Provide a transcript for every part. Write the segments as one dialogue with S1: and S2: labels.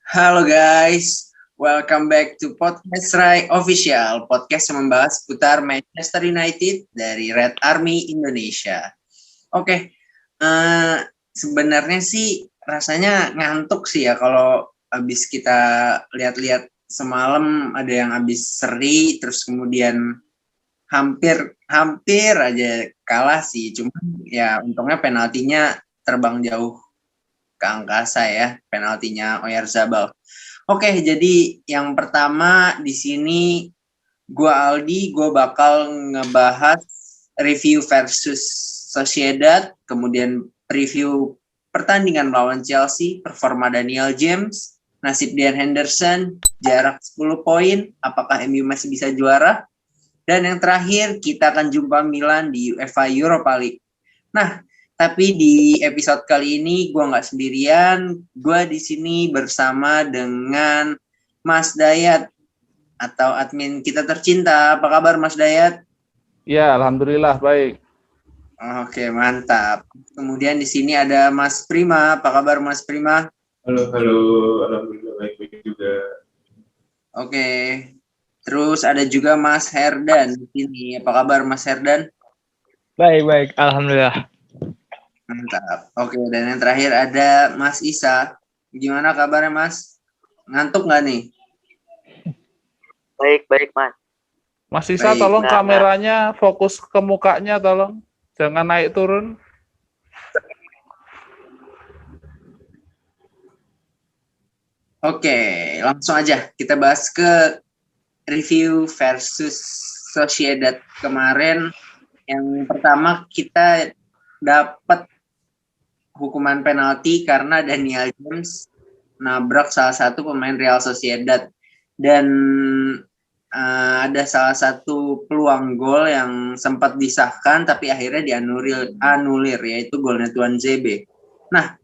S1: Halo guys, welcome back to Podcast Rai Official, podcast yang membahas seputar Manchester United dari Red Army Indonesia. Oke, sebenarnya sih rasanya ngantuk sih ya kalau habis kita lihat-lihat semalam ada yang habis seri, terus kemudian hampir aja kalah sih, cuman ya untungnya penaltinya terbang jauh ke angkasa ya, penaltinya Oyarzabal. Oke, jadi yang pertama di sini gua Aldi, gua bakal ngebahas review versus Sociedad, kemudian preview pertandingan melawan Chelsea, performa Daniel James, nasib Dean Henderson, jarak 10 poin, apakah MU masih bisa juara? Dan yang terakhir kita akan jumpa Milan di UEFA Europa League. Nah, tapi di episode kali ini gue nggak sendirian, gue di sini bersama dengan Mas Dayat atau admin kita tercinta. Apa kabar Mas Dayat?
S2: Ya, alhamdulillah baik.
S1: Oke, mantap. Kemudian di sini ada Mas Prima. Apa kabar Mas Prima?
S3: Halo, alhamdulillah baik-baik juga.
S1: Oke. Terus ada juga Mas Herdan di sini. Apa kabar Mas Herdan?
S4: Baik, alhamdulillah.
S1: Mantap. Oke, dan yang terakhir ada Mas Isa. Gimana kabarnya Mas? Ngantuk nggak nih?
S4: Baik, Mas.
S2: Mas Isa,
S1: Baik,
S2: tolong kameranya fokus ke mukanya, tolong. Jangan naik turun.
S1: Oke, langsung aja kita bahas ke review versus Sociedad kemarin. Yang pertama kita dapat hukuman penalti karena Daniel James nabrak salah satu pemain Real Sociedad dan ada salah satu peluang gol yang sempat disahkan tapi akhirnya dianulir yaitu golnya Tuan ZB. Nah,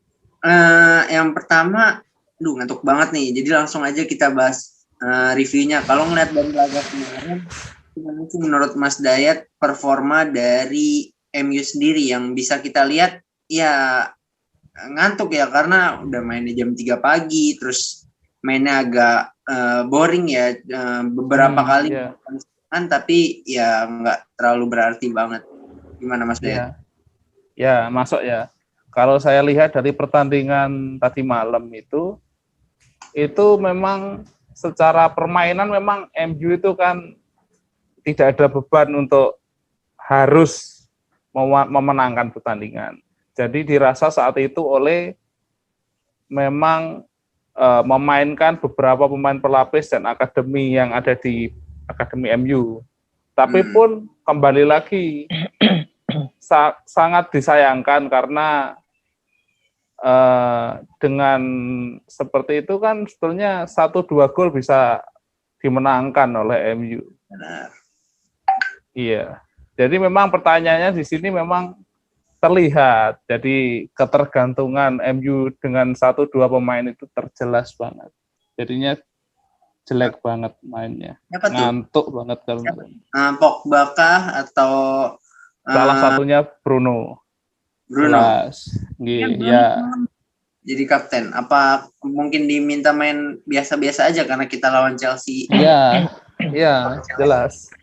S1: yang pertama, ngantuk banget nih. Jadi langsung aja kita bahas reviewnya. Kalau ngeliat dari laga kemarin, menurut Mas Dayat performa dari MU sendiri yang bisa kita lihat ya ngantuk ya karena udah mainnya jam 3 pagi, terus mainnya agak boring ya beberapa kali
S2: ya.
S1: Tapi ya nggak terlalu berarti banget. Gimana Mas Dayat?
S2: Ya, masuk ya. Kalau saya lihat dari pertandingan tadi malam itu memang secara permainan memang MU itu kan tidak ada beban untuk harus memenangkan pertandingan. Jadi dirasa saat itu oleh memang memainkan beberapa pemain pelapis dan akademi yang ada di akademi MU. Tapi pun kembali lagi sangat disayangkan karena dengan seperti itu kan sebetulnya 1-2 gol bisa dimenangkan oleh MU.
S1: Benar.
S2: Iya. Jadi memang pertanyaannya di sini memang terlihat. Jadi ketergantungan MU dengan 1-2 pemain itu terjelas banget. Jadinya jelek banget mainnya. Ngantuk banget kalau
S1: Pogba kah atau
S2: salah satunya Bruno. Iya.
S1: Jadi kapten. Apa mungkin diminta main biasa-biasa aja karena kita lawan Chelsea?
S2: Iya, jelas.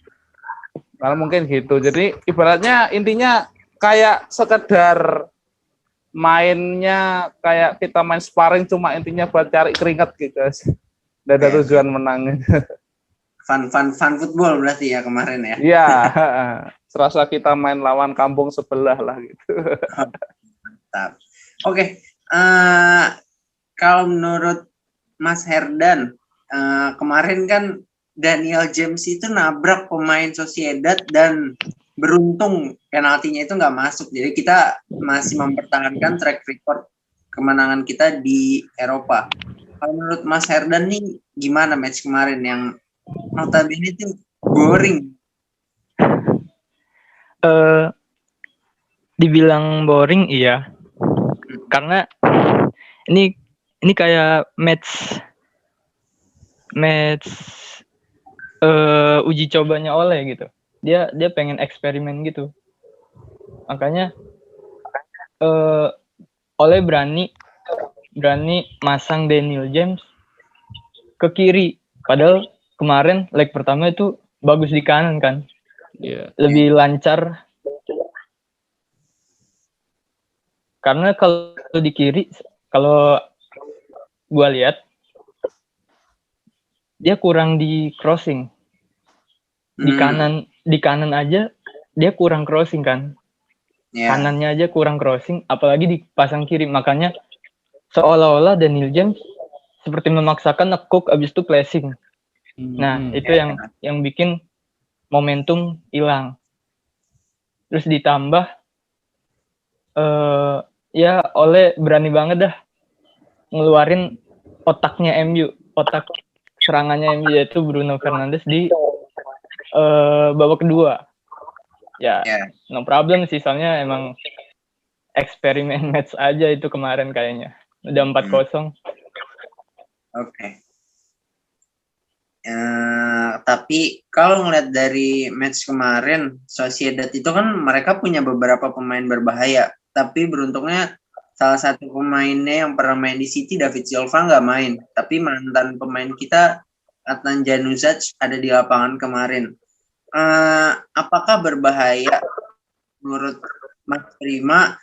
S2: Kalau mungkin gitu. Jadi ibaratnya intinya kayak sekedar mainnya kayak kita main sparring cuma intinya buat cari keringat gitu. Tidak ada tujuan menang.
S1: Fun football berarti ya kemarin ya?
S2: Iya, serasa kita main lawan kampung sebelah lah gitu.
S1: Mantap. Oke, kalau menurut Mas Herdan, kemarin kan Daniel James itu nabrak pemain Sociedad dan beruntung penaltinya itu nggak masuk. Jadi kita masih mempertahankan track record kemenangan kita di Eropa. Kalau menurut Mas Herdan nih gimana match kemarin yang notabene itu boring?
S4: Dibilang boring iya. Karena ini kayak match uji cobanya Ole gitu. Dia pengen eksperimen gitu. Makanya Ole berani masang Daniel James ke kiri. Padahal kemarin leg pertama itu bagus di kanan kan.
S2: Iya.
S4: Lebih lancar. Karena kalau di kiri, kalau gua lihat dia kurang di crossing. Di kanan aja dia kurang crossing kan.
S1: Ya.
S4: Kanannya aja kurang crossing, apalagi dipasang kiri. Makanya seolah-olah Daniel James seperti memaksakan nge-cook abis itu flashing. Nah, itu yang bikin momentum hilang. Terus ditambah ya Ole berani banget dah ngeluarin otaknya MU, otak serangannya MU, yaitu Bruno Fernandes di babak kedua. Ya, no problem sih, soalnya emang eksperimen match aja itu kemarin kayaknya. Udah 4-0.
S1: Oke. Tapi kalau ngeliat dari match kemarin, Sociedad itu kan mereka punya beberapa pemain berbahaya. Tapi beruntungnya salah satu pemainnya yang pernah main di City, David Silva, nggak main. Tapi mantan pemain kita, Adnan Januzaj, ada di lapangan kemarin. Apakah berbahaya menurut Mas Prima?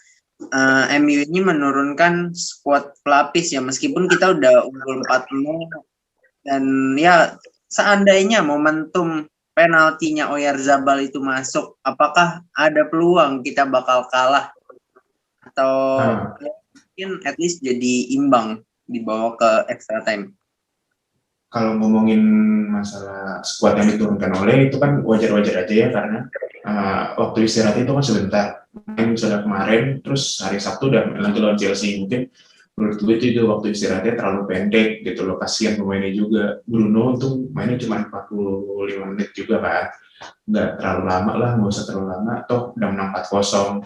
S1: MU ini menurunkan squad pelapis ya, meskipun kita udah unggul 4-0 dan ya seandainya momentum penaltinya Oyarzabal itu masuk, apakah ada peluang kita bakal kalah atau mungkin at least jadi imbang dibawa ke extra time?
S3: Kalau ngomongin masalah skuad yang diturunkan Ole itu kan wajar-wajar aja ya, karena waktu istirahat itu kan sebentar. Main misalnya kemarin, terus hari Sabtu udah main lagi lawan Chelsea. Mungkin menurut gue itu waktu istirahatnya terlalu pendek gitu loh, kasihan pemainnya juga. Bruno tuh mainnya cuma 45 menit juga kan, nggak terlalu lama lah, nggak usah terlalu lama. Toh udah menang 4-0.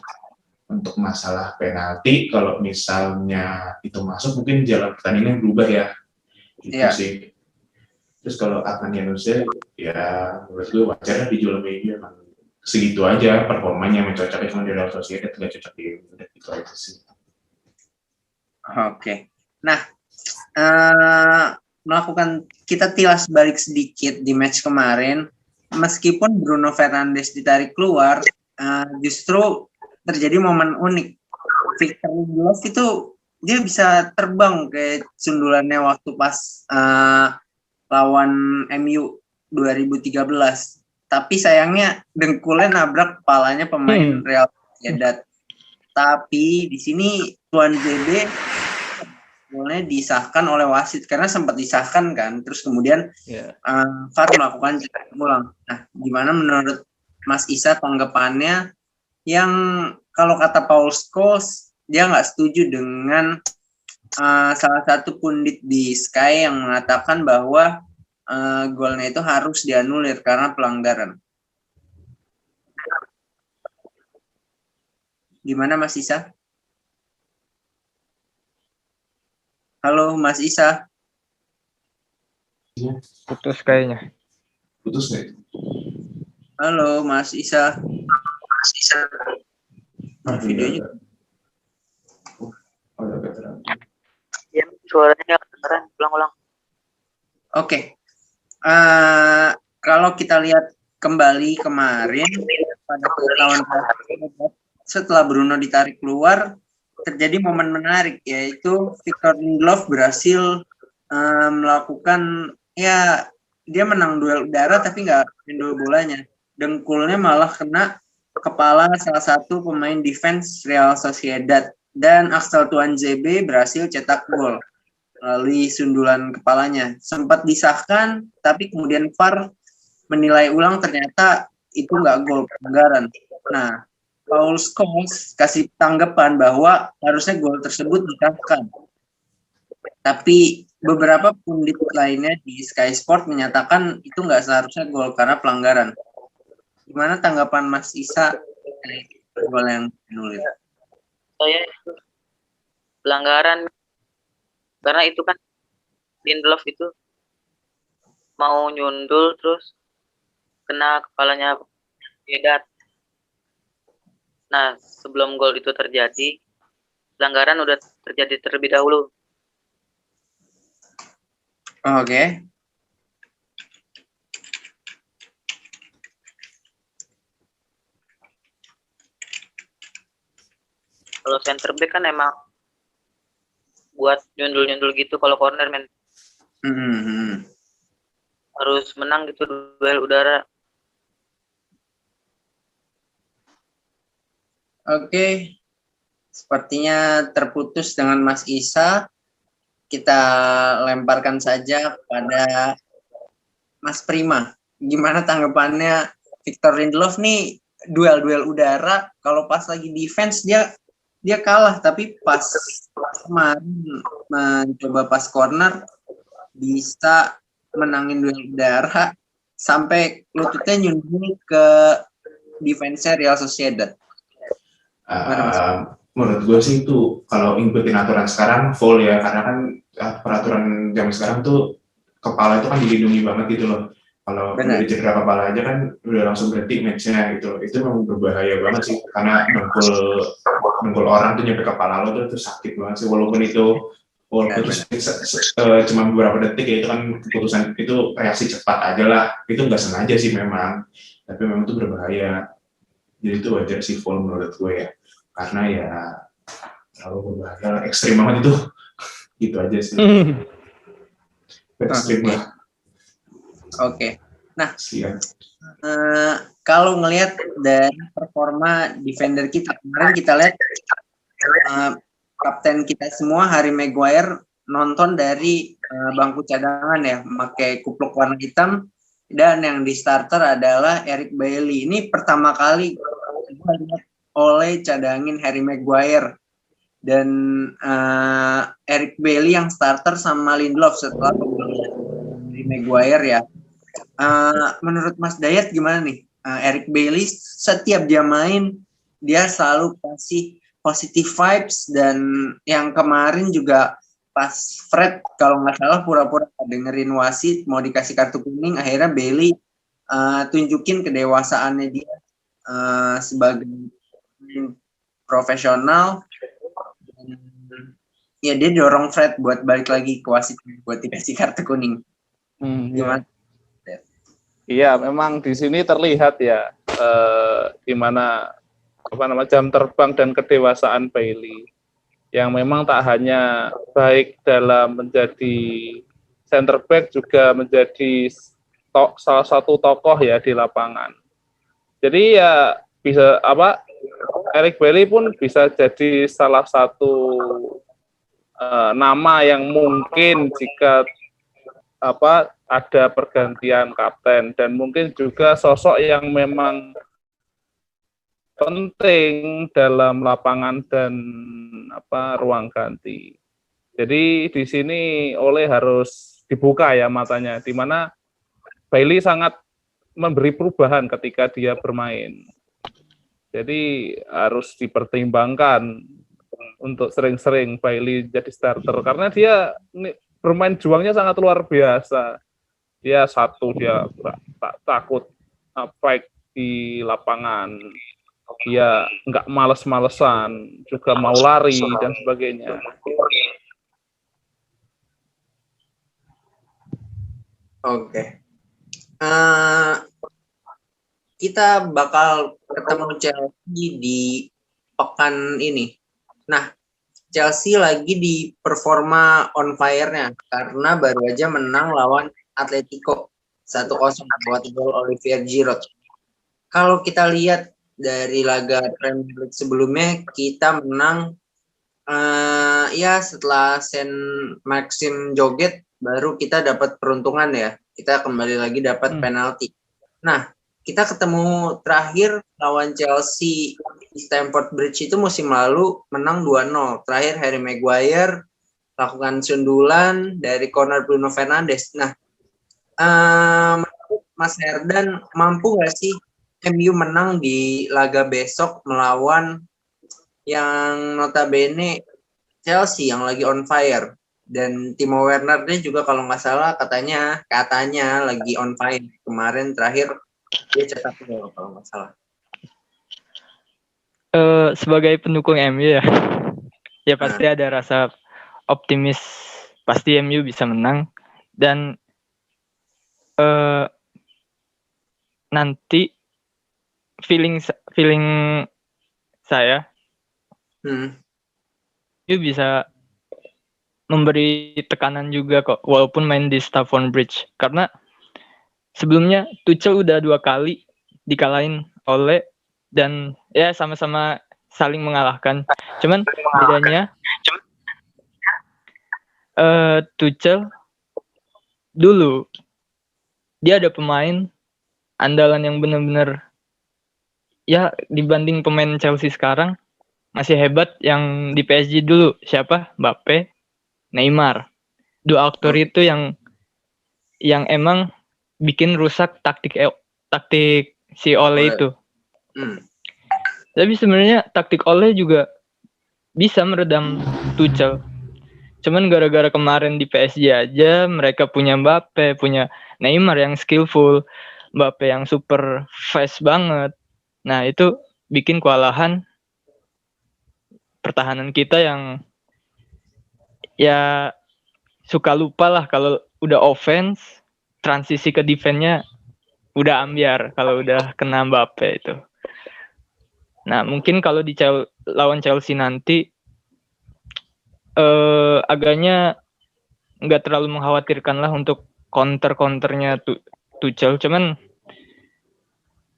S3: Untuk masalah penalti, kalau misalnya itu masuk, mungkin jalan pertandingan berubah ya. Itu sih. Terus kalau Adnan Januzaj, ya menurut gue wajar dijual media, emang segitu aja performanya, mencocoknya cuma di Real Sociedad, nggak cocok di udah gitu aja sih.
S1: Oke. Nah, kita tilas balik sedikit di match kemarin, meskipun Bruno Fernandes ditarik keluar, justru terjadi momen unik. Victor Lindelof itu dia bisa terbang ke sundulannya waktu pas lawan MU 2013. Tapi sayangnya dengkulnya nabrak kepalanya pemain Real Sociedad. Tapi di sini Tuan JB boleh disahkan oleh wasit karena sempat disahkan kan, terus kemudian VAR melakukan cek ulang. Nah, gimana menurut Mas Isa tanggapannya yang kalau kata Paul Scholes dia nggak setuju dengan salah satu pundit di Sky yang mengatakan bahwa golnya itu harus dianulir karena pelanggaran. Gimana Mas Isa? Halo Mas Isa.
S4: Putus kayaknya.
S3: Putus nggak?
S1: Halo Mas Isa. Mas Isa. Videonya.
S3: Agak terang.
S5: Ya, suaranya kedengeran, ulang-ulang.
S1: Oke. Kalau kita lihat kembali kemarin pada lawan setelah Bruno ditarik keluar, terjadi momen menarik, yaitu Victor Lindelof berhasil melakukan, ya dia menang duel udara tapi nggak duel bolanya. Dengkulnya malah kena kepala salah satu pemain defense Real Sociedad dan Axel Tuanzebe berhasil cetak gol melalui sundulan kepalanya. Sempat disahkan, tapi kemudian VAR menilai ulang ternyata itu nggak gol, pelanggaran. Nah, Paul Scholes kasih tanggapan bahwa harusnya gol tersebut disahkan. Tapi beberapa pundit lainnya di Sky Sport menyatakan itu nggak seharusnya gol karena pelanggaran. Gimana tanggapan Mas Isa gol yang dinulis?
S5: Saya pelanggaran karena itu kan Lindelof itu mau nyundul terus kena kepalanya Vedat. Nah, sebelum gol itu terjadi, pelanggaran udah terjadi terlebih dahulu.
S1: Oke.
S5: Kalau center back kan emang buat nyundul-nyundul gitu. Kalau corner men harus menang gitu duel udara.
S1: Oke, sepertinya terputus dengan Mas Isa. Kita lemparkan saja pada Mas Prima. Gimana tanggapannya Victor Lindelof nih duel-duel udara, kalau pas lagi defense dia kalah, tapi pas kemarin mencoba pas corner bisa menangin duel udara sampai lututnya nyundul ke defense Real Sociedad.
S3: Menurut gue sih itu kalau ngikutin aturan sekarang full ya, karena kan peraturan zaman sekarang tuh kepala itu kan dilindungi banget gitu loh. Kalau udah cedera kepala aja kan udah langsung berhenti match-nya gitu. Itu memang berbahaya banget sih, karena dengkul orang tuh nyampe kepala lo tuh sakit banget sih, walaupun cuma beberapa detik ya, itu kan keputusan itu reaksi cepat aja lah, itu nggak sengaja sih memang, tapi memang itu berbahaya. Jadi itu wajar sih full menurut gue ya, karena ya terlalu berbahaya, ekstrim banget itu. Gitu aja sih. Ekstrim lah.
S1: Oke. Nah, kalau ngelihat dari performa defender kita kemarin, kita lihat kapten kita semua Harry Maguire nonton dari bangku cadangan ya, pakai kupluk warna hitam, dan yang di starter adalah Eric Bailly. Ini pertama kali oleh cadangin Harry Maguire, dan Eric Bailly yang starter sama Lindelof setelah Harry Maguire ya. Menurut Mas Dayat gimana nih? Eric Bailly setiap dia main dia selalu kasih positive vibes, dan yang kemarin juga pas Fred kalau nggak salah pura-pura dengerin wasit mau dikasih kartu kuning, akhirnya Bailey tunjukin kedewasaannya dia sebagai profesional. Ya dia dorong Fred buat balik lagi ke wasit buat dikasih kartu kuning. Gimana?
S2: Iya, memang di sini terlihat ya gimana jam terbang dan kedewasaan Bailey, yang memang tak hanya baik dalam menjadi center back, juga menjadi salah satu tokoh ya di lapangan. Jadi ya bisa Eric Bailly pun bisa jadi salah satu nama yang mungkin jika ada pergantian kapten, dan mungkin juga sosok yang memang penting dalam lapangan dan ruang ganti. Jadi di sini Ole harus dibuka ya matanya, di mana Bailey sangat memberi perubahan ketika dia bermain. Jadi harus dipertimbangkan untuk sering-sering Bailey jadi starter, karena dia bermain juangnya sangat luar biasa. Dia tak takut fight di lapangan. Dia nggak males-malesan, juga mau lari dan sebagainya.
S1: Oke. Kita bakal ketemu Chelsea di pekan ini. Nah, Chelsea lagi di performa on fire-nya karena baru aja menang lawan Atletico 1-0 buat gol Olivier Giroud. Kalau kita lihat dari laga Premier League sebelumnya, kita menang ya setelah Saint Maxim joget baru kita dapat peruntungan ya. Kita kembali lagi dapat penalti. Nah, kita ketemu terakhir lawan Chelsea di Stamford Bridge itu musim lalu menang 2-0. Terakhir Harry Maguire lakukan sundulan dari corner Bruno Fernandes. Nah, Mas Herdan, mampu nggak sih MU menang di laga besok melawan yang notabene Chelsea yang lagi on fire, dan Timo Werner dia juga kalau nggak salah katanya lagi on fire, kemarin terakhir dia cetak gol kalau nggak salah.
S4: Sebagai pendukung MU ya pasti ada rasa optimis, pasti MU bisa menang, dan nanti feeling saya bisa memberi tekanan juga kok, walaupun main di Stamford Bridge. Karena sebelumnya Tuchel udah 2 kali dikalahin oleh dan ya sama-sama saling mengalahkan. Cuman bedanya Tuchel dulu dia ada pemain andalan yang benar-benar ya dibanding pemain Chelsea sekarang masih hebat yang di PSG dulu. Siapa? Mbappe, Neymar. 2 aktor itu yang emang bikin rusak taktik si Ole itu. Tapi sebenarnya taktik Ole juga bisa meredam Tuchel. Cuman gara-gara kemarin di PSG aja mereka punya Mbappe, punya Neymar yang skillful, Mbappe yang super fast banget. Nah, itu bikin kewalahan pertahanan kita yang ya suka lupa lah kalau udah offense, transisi ke defense-nya udah ambiar kalau udah kena Mbappe itu. Nah, mungkin kalau di lawan Chelsea nanti agaknya nggak terlalu mengkhawatirkan lah untuk counter-counternya Tuchel. Cuman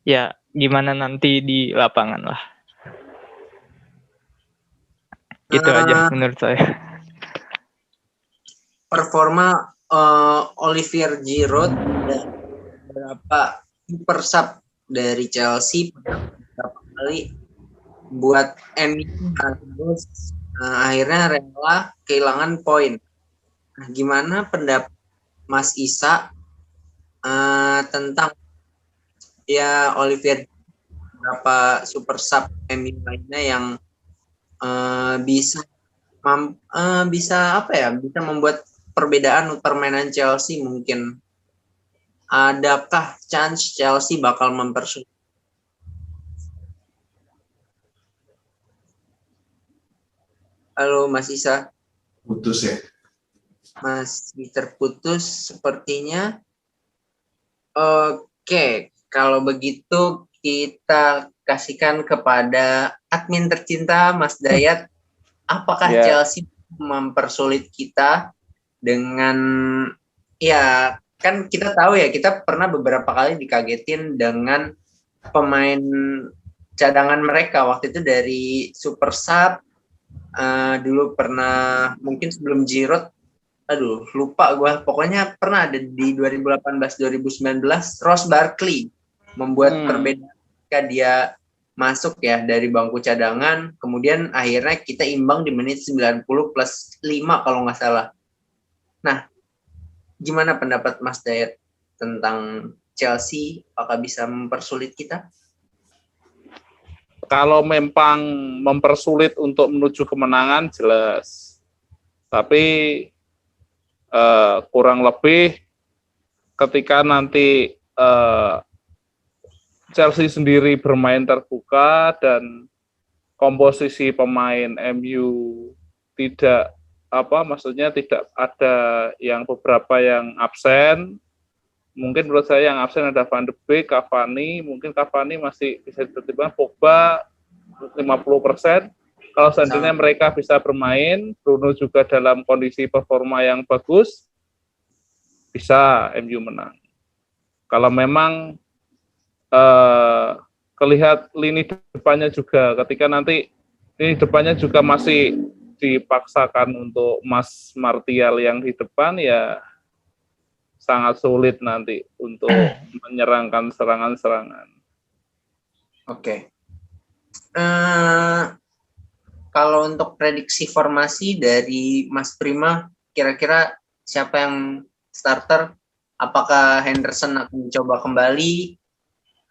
S4: ya gimana nanti di lapangan lah. Itu aja menurut saya.
S1: Performa Olivier Giroud dan beberapa super sub dari Chelsea beberapa kali buat MU harus akhirnya rela kehilangan poin. Nah, gimana pendapat Mas Isa tentang ya Olivier beberapa super sub MU lainnya yang bisa apa ya, bisa membuat perbedaan permainan Chelsea mungkin. Adakah chance Chelsea bakal mempersulit? Halo Mas Isa.
S3: Putus ya.
S1: Masih terputus sepertinya. Oke, kalau begitu kita kasihkan kepada admin tercinta Mas Dayat. Apakah Chelsea mempersulit kita dengan ya kan kita tahu ya, kita pernah beberapa kali dikagetin dengan pemain cadangan mereka waktu itu dari super sub. Dulu pernah mungkin sebelum Giroud, aduh lupa gue, pokoknya pernah ada di 2018-2019 Ross Barkley membuat perbedaan ketika dia masuk ya dari bangku cadangan, kemudian akhirnya kita imbang di menit 90 plus 5 kalau nggak salah. Nah, gimana pendapat Mas Dayat tentang Chelsea? Apakah bisa mempersulit kita?
S2: Kalau memang mempersulit untuk menuju kemenangan jelas, tapi kurang lebih ketika nanti Chelsea sendiri bermain terbuka dan komposisi pemain MU tidak maksudnya tidak ada yang beberapa yang absen. Mungkin menurut saya yang absen ada Van de Beek, Cavani, mungkin Cavani masih bisa dipertimbangkan, Pogba 50%. Kalau seandainya mereka bisa bermain, Bruno juga dalam kondisi performa yang bagus, bisa MU menang. Kalau memang kelihat lini depannya juga, ketika nanti lini depannya juga masih dipaksakan untuk Mas Martial yang di depan, ya sangat sulit nanti untuk menyerangkan serangan-serangan.
S1: Oke. Kalau untuk prediksi formasi dari Mas Prima, kira-kira siapa yang starter? Apakah Henderson akan mencoba kembali?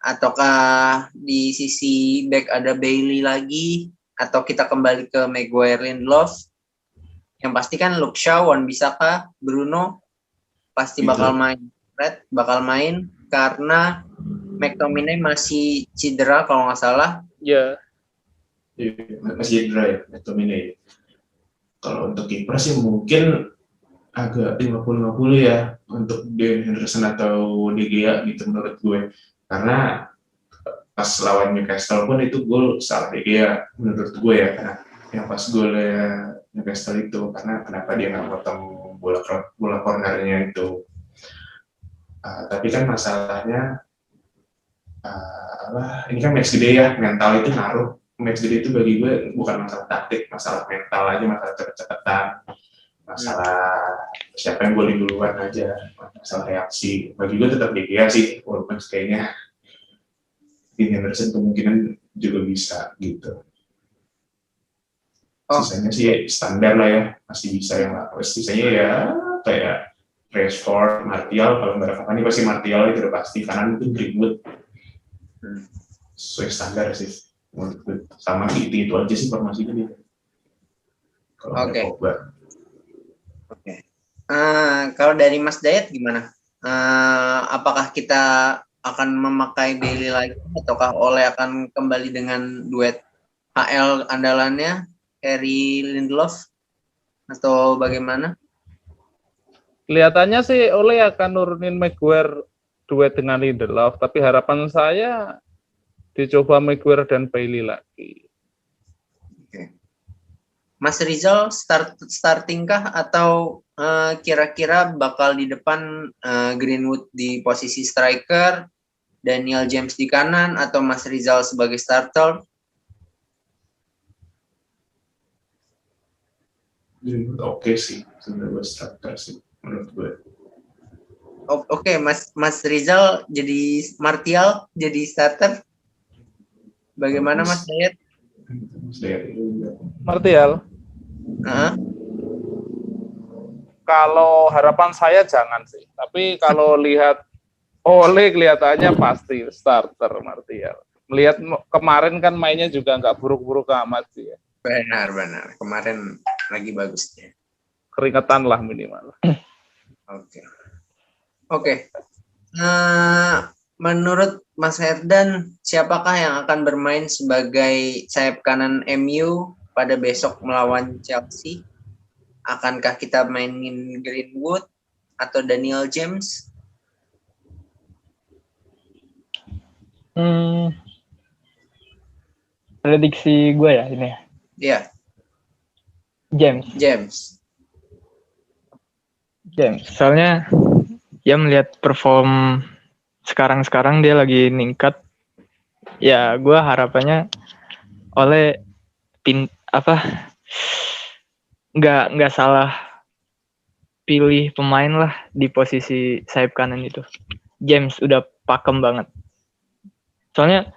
S1: Ataukah di sisi back ada Bailey lagi? Atau kita kembali ke Maguire, Lindelof? Yang pasti kan Luke Shaw, Wan-Bissaka, Bruno pasti bakal main. Fred bakal main karena McTominay masih cedera kalau nggak salah.
S2: Ya.
S3: Masih cedera ya McTominay. Kalau untuk kiper sih mungkin agak 50-50 ya untuk Dean Henderson atau De Gea gitu menurut gue. Karena pas lawan Newcastle pun itu gol salah De Gea menurut gue ya. Karena yang pas golnya Newcastle itu, karena kenapa dia nggak potong bola cornernya itu. Tapi kan masalahnya ini kan match gede ya, mental itu ngaruh. Match gede itu bagi gue bukan masalah taktik, masalah mental aja, masalah cepet-cepetan, masalah siapa yang golin duluan aja, masalah reaksi. Bagi gue tetap De Gea sih, walaupun kayaknya Dean Henderson kemungkinan juga bisa gitu. Sisanya sih standar lah ya, masih bisa yang lapis. Sisanya ya kayak Rashford, Martial, kalau nggak ada Cavani pasti Martial itu udah pasti, kanan itu Greenwood. Sesuai standar sih, sama itu aja sih formasinya dia. Kalau ada Pogba.
S1: Kalau dari Mas Dayat gimana? Apakah kita akan memakai Bailey lagi, ataukah Ole akan kembali dengan duet HL andalannya, Harry Lindelof, atau bagaimana?
S2: Kelihatannya sih Ole akan nurunin Maguire duet dengan Lindelof, tapi harapan saya dicoba Maguire dan Bailey lagi.
S1: Mas Rizal starting kah, atau kira-kira bakal di depan Greenwood di posisi striker, Daniel James di kanan, atau Mas Rizal sebagai starter?
S3: Greenwood oke sih, sebenarnya starter sih menurut gue.
S1: Oke, Mas Rizal jadi Martial jadi starter. Bagaimana Mas Dayat?
S2: Martial. Kalau harapan saya jangan sih, tapi kalau lihat Ole kelihatannya pasti starter Martial. Melihat kemarin kan mainnya juga nggak buruk-buruk amat sih ya.
S1: Benar. Kemarin lagi bagus ya.
S2: Keringetan lah minimal.
S1: Oke. Menurut Mas Herdan, siapakah yang akan bermain sebagai sayap kanan MU pada besok melawan Chelsea? Akankah kita mainin Greenwood atau Daniel James?
S4: Prediksi gue ya ini ya.
S1: Iya. James.
S4: Soalnya dia melihat perform sekarang dia lagi ningkat. Ya gue harapannya oleh nggak salah pilih pemain lah di posisi sayap kanan itu. James udah pakem banget. Soalnya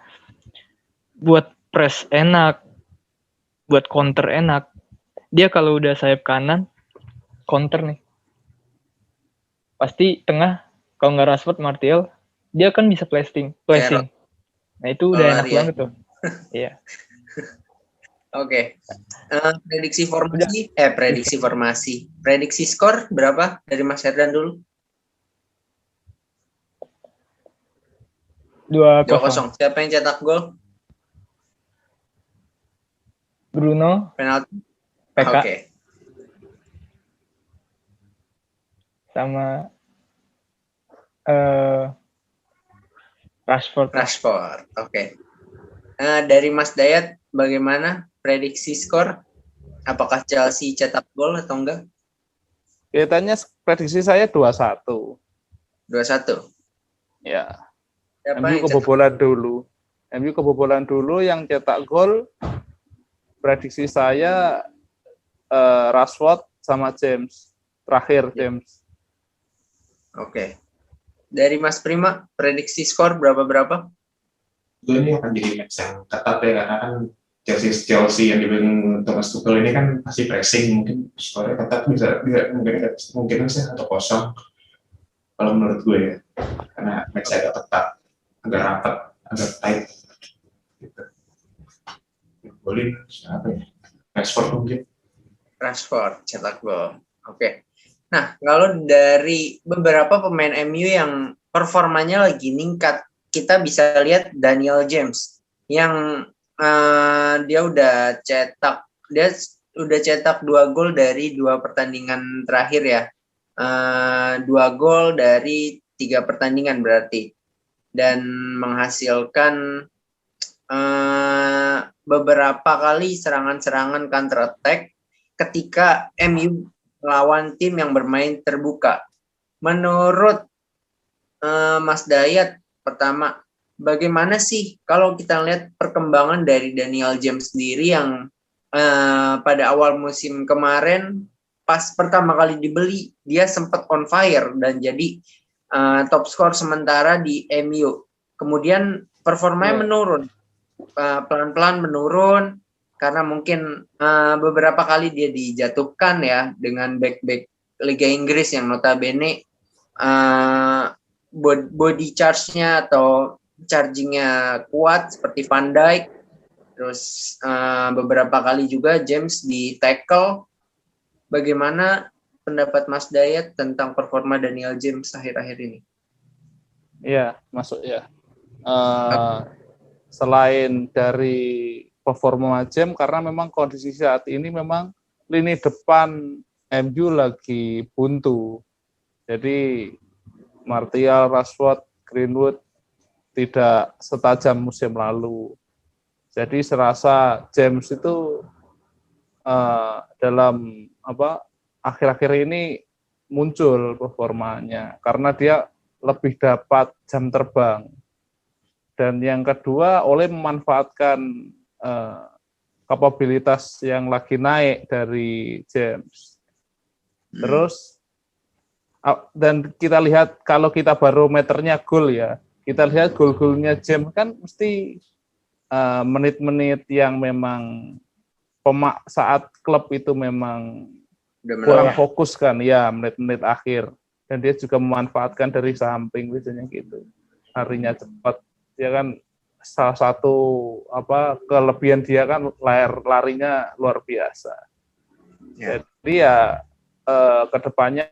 S4: buat press enak, buat counter enak. Dia kalau udah sayap kanan, counter nih. Pasti tengah, kalau nggak Rashford, Martial, dia kan bisa flashing. Nah itu udah enak banget tuh. Iya.
S1: Oke. Prediksi skor berapa dari Mas Herdan dulu? 2-0. Siapa yang cetak gol?
S4: Bruno.
S1: Penalti.
S4: PK.
S1: Oke.
S4: Sama Rashford.
S1: Oke. Dari Mas Dayat, bagaimana prediksi skor? Apakah Chelsea cetak gol atau enggak?
S2: Kelihatannya prediksi saya 2-1.
S1: 2-1.
S2: Ya.
S1: MU
S2: kebobolan dulu yang cetak gol. Prediksi saya Rashford sama James. Terakhir James.
S1: Oke. Dari Mas Prima, prediksi skor berapa?
S3: Ini akan jadi match yang ketat ya, karena kan Chelsea yang dibilang Thomas Tuchel ini kan pasti pressing, mungkin skornya ketat mungkin sih 1-0 kalau menurut gue ya, karena match agak ketat, agak rapat, agak tight gitu. Golin siapa ya? Rashford mungkin.
S1: Rashford cetak gol. Oke. Nah, kalau dari beberapa pemain MU yang performanya lagi meningkat, kita bisa lihat Daniel James yang dia udah cetak 2 gol dari 2 pertandingan terakhir ya. 2 gol dari 3 pertandingan berarti, dan menghasilkan beberapa kali serangan-serangan counter attack ketika MU melawan tim yang bermain terbuka. Menurut Mas Dayat, pertama, bagaimana sih kalau kita lihat perkembangan dari Daniel James sendiri yang pada awal musim kemarin pas pertama kali dibeli dia sempat on fire dan jadi top skor sementara di MU. Kemudian performanya menurun, pelan-pelan menurun karena mungkin beberapa kali dia dijatuhkan ya dengan back-back Liga Inggris yang notabene body charge-nya atau charging-nya kuat seperti Van Dijk. Terus beberapa kali juga James di tackle. Bagaimana pendapat Mas Dayat tentang performa Daniel James akhir-akhir ini?
S2: Iya, masuk ya. Selain dari performa James, karena memang kondisi saat ini memang lini depan MU lagi buntu. Jadi Martial, Rashford, Greenwood tidak setajam musim lalu. Jadi serasa James itu dalam akhir-akhir ini muncul performanya karena dia lebih dapat jam terbang. Dan yang kedua, Ole memanfaatkan kapabilitas yang lagi naik dari James. Terus dan kita lihat kalau kita barometernya gol ya, kita lihat gol-golnya James kan mesti menit-menit yang memang saat klub itu memang kurang fokus kan ya, menit-menit akhir, dan dia juga memanfaatkan dari samping biasanya gitu, larinya cepat. Dia kan salah satu kelebihan dia kan larinya luar biasa. Jadi ya kedepannya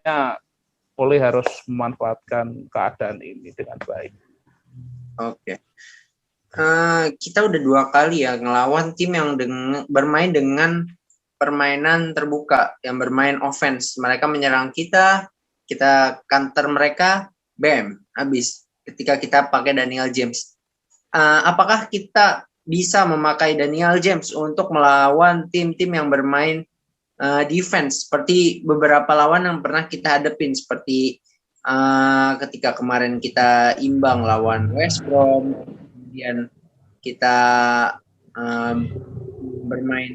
S2: Ole harus memanfaatkan keadaan ini dengan baik.
S1: Oke. Kita udah 2 kali ya ngelawan tim yang bermain dengan permainan terbuka, yang bermain offense. Mereka menyerang kita counter mereka, bam, habis. Ketika kita pakai Daniel James. Apakah kita bisa memakai Daniel James untuk melawan tim-tim yang bermain defense, seperti beberapa lawan yang pernah kita hadapin, seperti ketika kemarin kita imbang lawan West Brom, kemudian kita bermain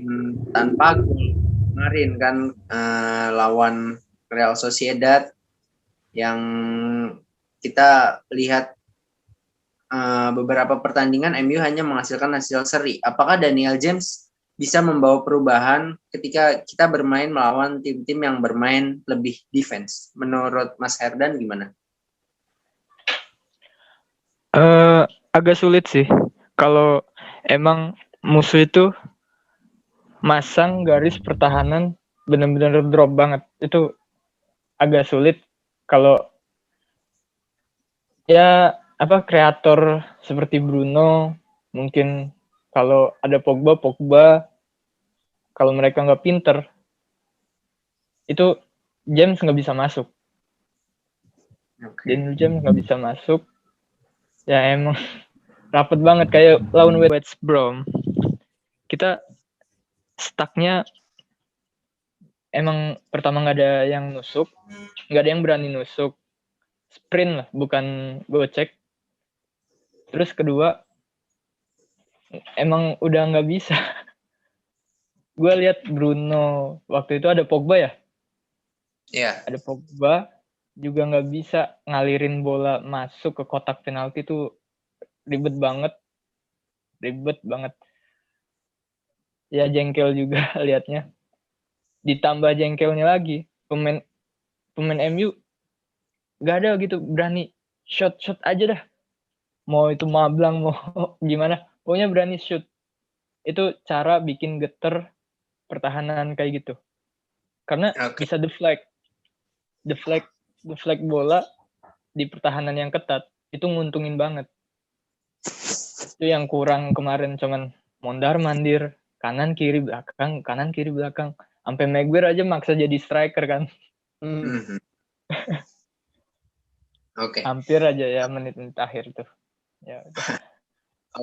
S1: tanpa gol kemarin kan lawan Real Sociedad, yang kita lihat beberapa pertandingan MU hanya menghasilkan hasil seri. Apakah Daniel James bisa membawa perubahan ketika kita bermain melawan tim-tim yang bermain lebih defense? Menurut Mas Herdan gimana?
S4: Agak sulit sih. Kalau emang musuh itu masang garis pertahanan benar-benar drop banget, itu agak sulit. Kalau ya kreator seperti Bruno, mungkin kalau ada Pogba, kalau mereka nggak pinter, itu James nggak bisa masuk. Daniel James nggak bisa masuk. Ya emang rapet banget kayak lawan West Brom. Kita stucknya emang pertama nggak ada yang nusuk, nggak ada yang berani nusuk. Sprint lah, bukan gocek. Terus kedua, emang udah nggak bisa. Gue lihat Bruno waktu itu ada Pogba ya.
S1: Iya.
S4: Ada Pogba juga nggak bisa ngalirin bola masuk ke kotak penalti, itu ribet banget. Ya jengkel juga liatnya. Ditambah jengkelnya lagi, pemain MU nggak ada gitu berani shot aja dah. Mau itu mablang, mau gimana, pokoknya berani shoot. Itu cara bikin geter pertahanan kayak gitu. Karena bisa deflect bola di pertahanan yang ketat, itu nguntungin banget. Itu yang kurang kemarin, cuman mondar-mandir, kanan kiri belakang. Sampai Maguire aja maksa jadi striker kan.
S1: Oke.
S4: Hampir aja ya menit-menit akhir tuh. Ya udah.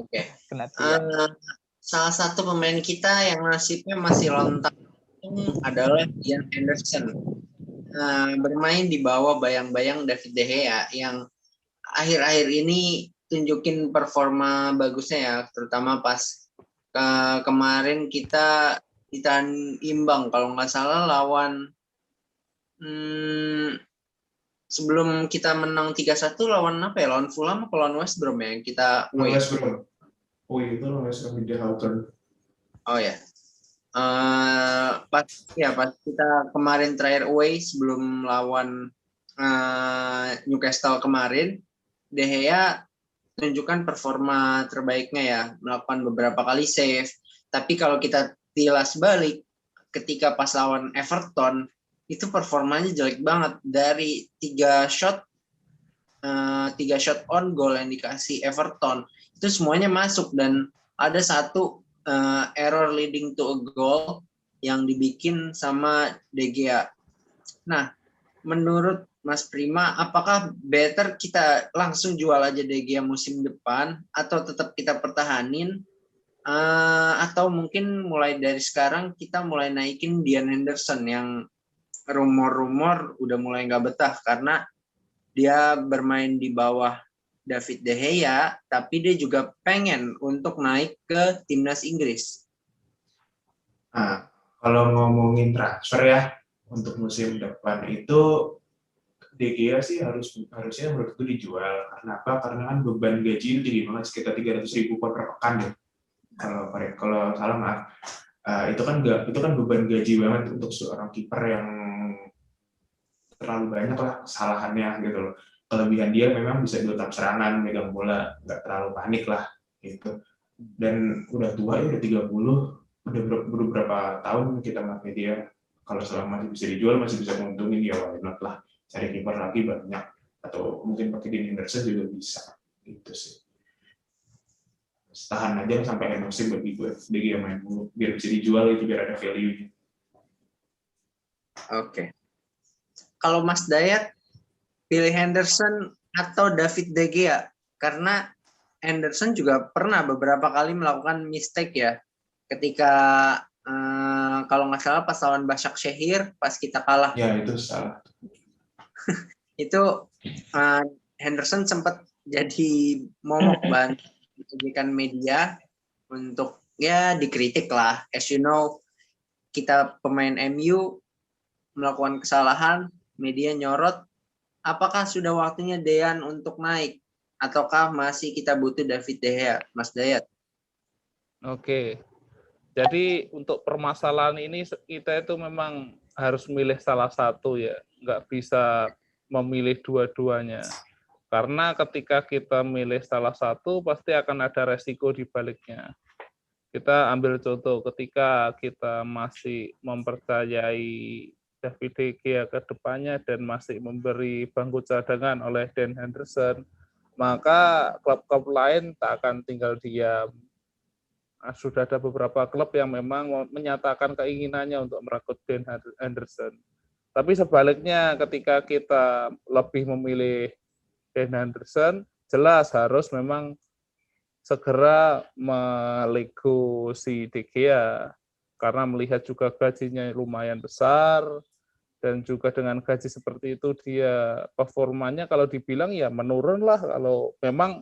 S1: Oke.
S4: Kena tiang.
S1: Salah satu pemain kita yang nasibnya masih lontar adalah Ian Henderson. Bermain di bawah bayang-bayang David De Gea yang akhir-akhir ini tunjukin performa bagusnya ya, terutama pas kemarin kita ditahan imbang kalau nggak salah lawan sebelum kita menang 3-1 lawan apa ya? Lawan Fulham atau lawan West Brom ya? Kita away.
S3: West Brom. Oh itu West Brom di Hawthorne.
S1: Oh ya. Pas kita kemarin terakhir away sebelum lawan Newcastle kemarin, De Gea tunjukkan performa terbaiknya ya, melakukan beberapa kali save. Tapi kalau kita tilas balik, ketika pas lawan Everton, itu performanya jelek banget. Dari 3 shot on goal yang dikasih Everton, itu semuanya masuk dan ada satu error leading to a goal yang dibikin sama De Gea. Nah, menurut Mas Prima, apakah better kita langsung jual aja De Gea musim depan atau tetap kita pertahanin? Atau mungkin mulai dari sekarang kita mulai naikin Dean Henderson yang rumor-rumor udah mulai nggak betah karena dia bermain di bawah David De Gea, tapi dia juga pengen untuk naik ke timnas Inggris.
S3: Nah, kalau ngomongin transfer ya untuk musim depan itu De Gea sih harusnya menurutku dijual. Karena apa? Karena kan beban gaji itu tinggi banget, sekitar 300.000 per pekan ya. Kalau salah maaf. Itu kan beban gaji banget untuk seorang kiper yang terlalu banyak lah kesalahannya gitu loh. Kelebihan dia memang bisa di letak serangan, megang bola, nggak terlalu panik lah gitu. Dan udah tua ya, udah 30, udah beberapa tahun kita pakai dia. Kalau selama masih bisa dijual, masih bisa menguntungin ya, why not lah. Cari kiper lagi banyak, atau mungkin pakai Dean Henderson juga bisa gitu sih. Tahan aja sampai akhir musim bagi gue, dia main dulu biar bisa dijual, itu biar ada value-nya.
S1: Oke. Kalau Mas Dayat pilih Henderson atau David De Gea? Karena Henderson juga pernah beberapa kali melakukan mistake ya. Ketika kalau nggak salah pas lawan Başakşehir pas kita kalah.
S3: Ya itu salah.
S1: Itu Henderson sempat jadi momok bahan dijadikan media untuk ya dikritik lah. As you know, kita pemain MU melakukan kesalahan, media nyorot. Apakah sudah waktunya Dean untuk naik? Ataukah masih kita butuh David De Gea, Mas Dayat?
S2: Oke. Jadi untuk permasalahan ini kita itu memang harus milih salah satu ya. Nggak bisa memilih dua-duanya. Karena ketika kita milih salah satu, pasti akan ada resiko di baliknya. Kita ambil contoh ketika kita masih mempercayai David De Gea ke depannya dan masih memberi bangku cadangan oleh Dean Henderson, maka klub-klub lain tak akan tinggal diam. Sudah ada beberapa klub yang memang menyatakan keinginannya untuk merekrut Dean Henderson. Tapi sebaliknya ketika kita lebih memilih Dean Henderson, jelas harus memang segera melego si De Gea karena melihat juga gajinya lumayan besar dan juga dengan gaji seperti itu dia performanya kalau dibilang ya menurun lah, kalau memang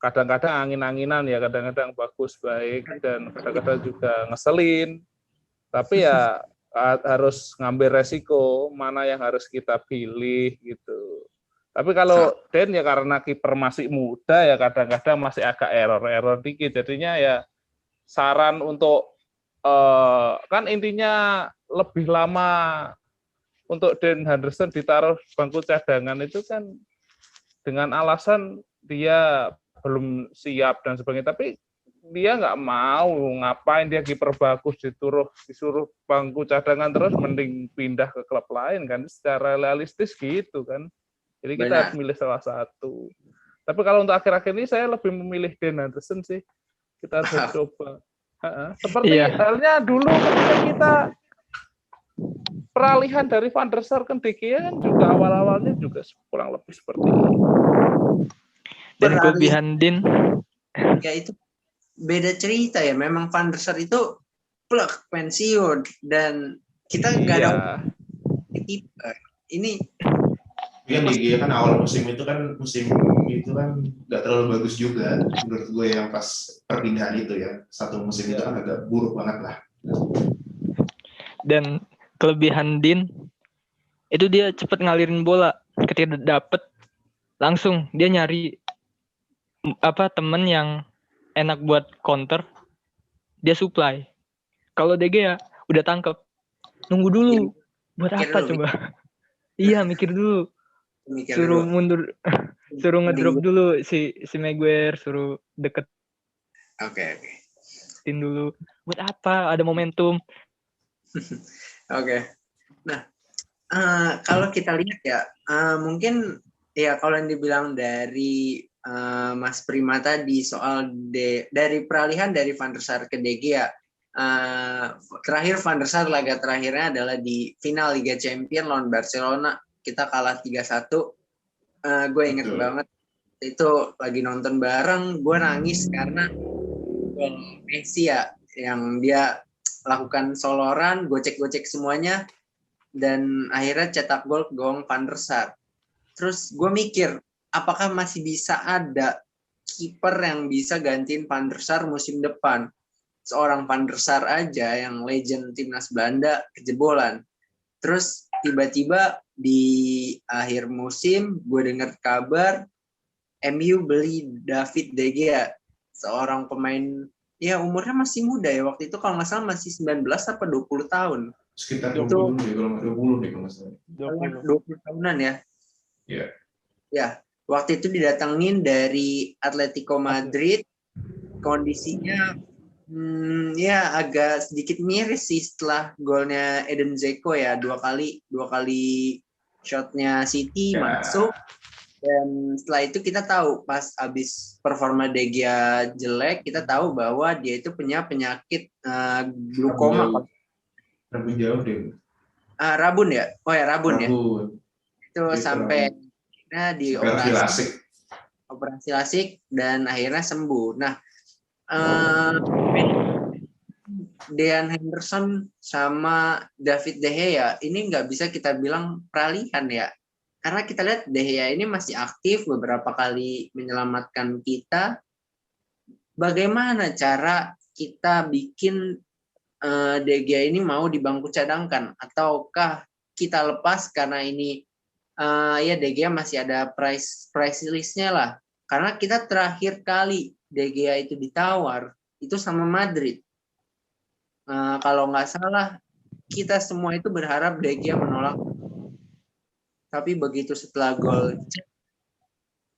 S2: kadang-kadang angin-anginan ya, kadang-kadang bagus baik dan kadang-kadang juga ngeselin, tapi ya harus ngambil resiko mana yang harus kita pilih gitu. Tapi kalau Den ya karena kiper masih muda ya kadang-kadang masih agak error dikit, jadinya ya saran untuk kan intinya lebih lama untuk Dean Henderson ditaruh bangku cadangan itu kan dengan alasan dia belum siap dan sebagainya, tapi dia nggak mau, ngapain dia kiper bagus disuruh bangku cadangan terus, mending pindah ke klub lain kan, secara realistis gitu kan. Jadi kita harus milih salah satu. Tapi kalau untuk akhir-akhir ini saya lebih memilih Dean Henderson sih. Kita harus coba. Seperti halnya dulu ketika kita peralihan dari Van der Sar ke De Gea kan juga awal-awalnya juga kurang lebih seperti ini.
S4: Dan kelebihan Dean
S1: ya itu beda cerita ya. Memang Van der Sar itu plek pensiun dan Kita nggak ada
S2: Iya.
S1: kiper. Ini
S3: Tapi kan DG kan awal musim itu kan nggak terlalu bagus juga menurut gue yang pas perpindahan itu ya. Satu musim itu kan agak buruk banget lah.
S4: Dan kelebihan Dean itu dia cepet ngalirin bola, ketika dapet langsung dia nyari temen yang enak buat counter, dia supply. Kalau DG ya udah tangkep, nunggu dulu. Buat
S1: Mikir
S4: apa
S1: dulu,
S4: coba? Iya, mikir dulu.
S1: mikir
S4: Suruh
S1: dulu.
S4: mundur, suruh ngedrop dulu si Maguire, suruh deketin
S1: Oke.
S4: dulu. Buat apa? Ada momentum.
S1: Oke. Nah, kalau kita lihat ya, mungkin ya kalau yang dibilang dari Mas Prima tadi soal dari peralihan dari Van der Sar ke DG ya, terakhir Van der Sar laga terakhirnya adalah di final Liga Champions lawan Barcelona, kita kalah 3-1. Gue inget
S3: Betul.
S1: banget itu lagi nonton bareng, gue nangis karena gol Messi ya, yang dia lakukan soloran, gocek-gocek semuanya, dan akhirnya cetak gol ke gawang Van der Sar. Terus gue mikir, apakah masih bisa ada kiper yang bisa gantiin Van der Sar musim depan? Seorang Van der Sar aja yang legend timnas Belanda kejebolan. Terus tiba-tiba di akhir musim gue dengar kabar MU beli David De Gea, seorang pemain ya umurnya masih muda ya, waktu itu kalau nggak salah masih 19 apa 20 tahun.
S3: Sekitar
S1: Itu
S3: 20 deh kalau nggak 20 deh kalau nggak salah.
S1: 20 tahunan ya.
S3: Iya.
S1: Ya, waktu itu didatengin dari Atletico Madrid. Kondisinya ya agak sedikit miris sih setelah golnya Eden Dzeko ya, dua kali shotnya City
S3: Ya.
S1: masuk. Dan setelah itu kita tahu pas abis performa De Gea jelek, kita tahu bahwa dia itu punya penyakit glukoma.
S3: Rabun jauh deh.
S1: Rabun ya? Oh ya, rabun ya. Itu
S3: Itu
S1: sampai
S3: operasi
S1: lasik dan akhirnya sembuh. Nah, Dean Henderson sama David De Gea ini nggak bisa kita bilang peralihan ya. Karena kita lihat De Gea ini masih aktif beberapa kali menyelamatkan kita. Bagaimana cara kita bikin De Gea ini mau di bangku cadangkan? Ataukah kita lepas karena ini ya De Gea masih ada price list-nya lah. Karena kita terakhir kali De Gea itu ditawar, itu sama Madrid. Kalau nggak salah, kita semua itu berharap De Gea menolak. Tapi begitu setelah gol